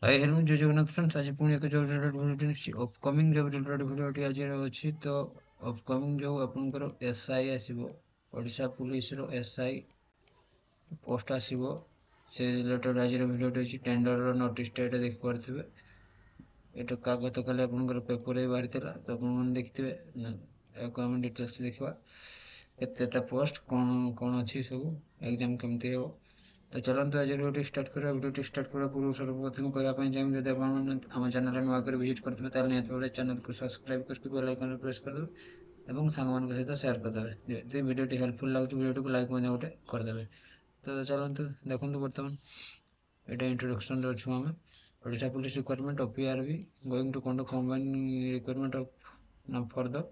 Hi hello जय Jagannath friends आज पुणी एक जॉब रिलेटेड वीडियो निश्चित अपकमिंग जॉब रिलेटेड वीडियोटी आज अछि तो अपकमिंग जो आपनकर एसआई आसीबो ओडिशा पुलिस रो एसआई पोस्ट आसीबो से रिलेटेड आज वीडियोटी अछि टेंडर रो नोटिस टा एटा देख पारथिबे एटा कागज काले आपनकर पेपर रे बाहरी थिला तो आपन मन देखथिबे एको हम डिटेल्स देखबा केतेटा पोस्ट कोन कोन अछि सब एग्जाम केमति हेबो तो चलते आज वीडियो स्टार्ट करा वीडियो स्टार्ट करा पूर्व सर्वप्रथम कहवाई चाहिए जब आप चैनल नुआ कर विजिट करते निहत चैनल को सब्सक्राइब करके बेल आइकन प्रेस करदेवे और सांग सहित सेयार करदेवे जो वीडियो हेल्पफुल लगे वीडियो को लाइक गोटे करदेवे तो चलते देखो बर्तमान यहाँ इंट्रोडक्शन अच्छु आम Odisha police recruitment of PRB going to conduct combine recruitment of for the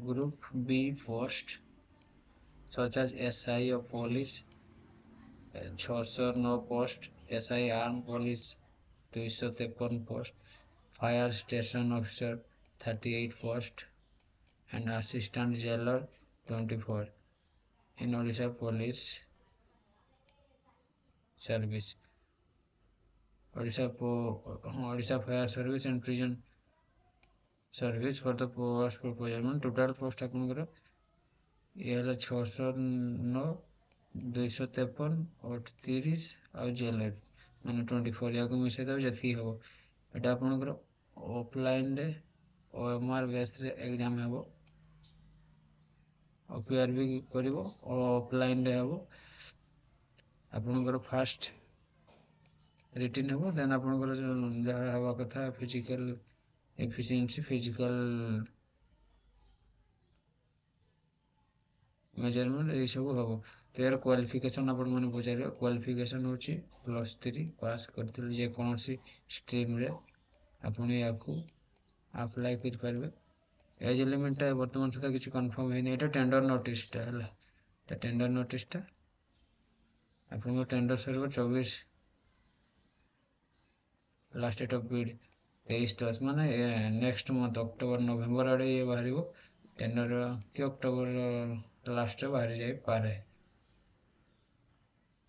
group B post such as SI of police 609 post SI arm police 253 post fire station officer 38 post and assistant jailer 24 in Odisha police service Odisha fire service and prison service for the post proposal total post आपनकर ये 609 253 38 और jailer मैंने 24 या मिसाई देव जी हम यहाँ आपंकर offline रे ओएमआर बेस रे एग्जाम हम पीआरबी कर ऑफलाइन रे हम आपंकर फास्ट रिटन हम देन आपंकर जहाँ हवा कथा फिजिकल एफिशिएंसी फिजिकल मेजरमेंट ये सब हम तो यार क्वालिफिकेशन आपण मैंने पचार क्वालिफिकेशन हूँ +3 पास करते जेकोसी स्ट्रीम रे आपण या अप्लाई कर पारे एज लिमिट बर्तमान सुधा किसी कन्फर्म है नहीं टेंडर नोटिस है टेंडर नोटिस आप tender server 24 last date of bid 23/10 माने नेक्स्ट मंथ अक्टोबर नवेम्बर आड़े ये बाहर टेंडर कि अक्टोबर लास्ट बाहरी जाए पारे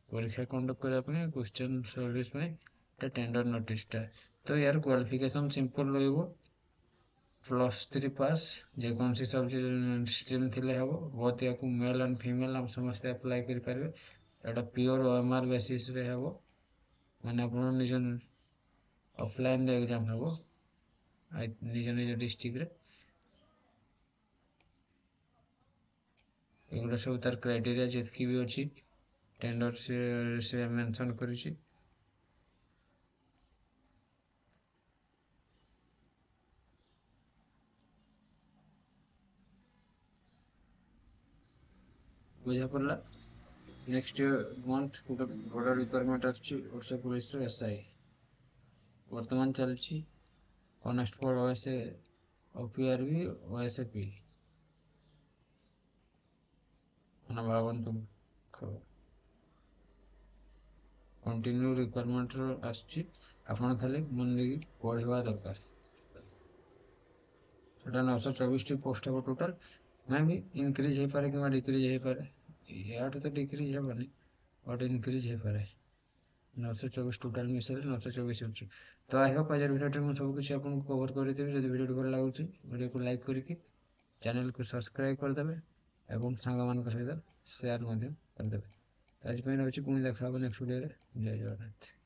परीक्षा कंडक्ट करने क्वेश्चन सर्विस टेंडर नोटिस तो यार क्वालिफिकेशन सिंपल रही +3 पास जेकोसी सब स्ट्रीम थी हम बहुत या मेल एंड फीमेल हम समस्त अप्लाई करें एटा प्योर ओएमआर बेसिस रे हम माने आप निज ऑफलाइन एग्जाम हम निज निज डिस्ट्रिक्ट रे एगुड़ा सब तार क्राइटेरिया जितकी भी अच्छी टेंडर से मेंशन करिछि बुझा पड़ला नेक्स्ट मंथ गोटे बड़ रिक्वायरमेंट आसा पुलिस एसआई वर्तमान चलछि कॉन्स्टेबल ओएसए ओपीआरबी ओएसएपी ना भावंतु कंटिन्यू रिक्वायरमेंट आछि आपण खाली मन लगी पढ़वा दरकार सेटा 924 पोस्ट हम टोटल मैं भी इनक्रीज हो पारे कि डिक्रीज हो पारे या तो डिक्रीज हेनी बट इनक्रीज हो पारे 924 टोटाल मिसाइल 924 होची तो आई होप आज वीडियो में सब कुछ आपको कवर कर देबे जदि वीडियो भल लागुची वीडियो को लाइक करके चैनल को सब्सक्राइब कर देबे एवं सांग मान सहित शेयर कर देबे आज पे रहउची पुणी देखा नेक्स्ट वीडियो रे जय जगन्नाथ।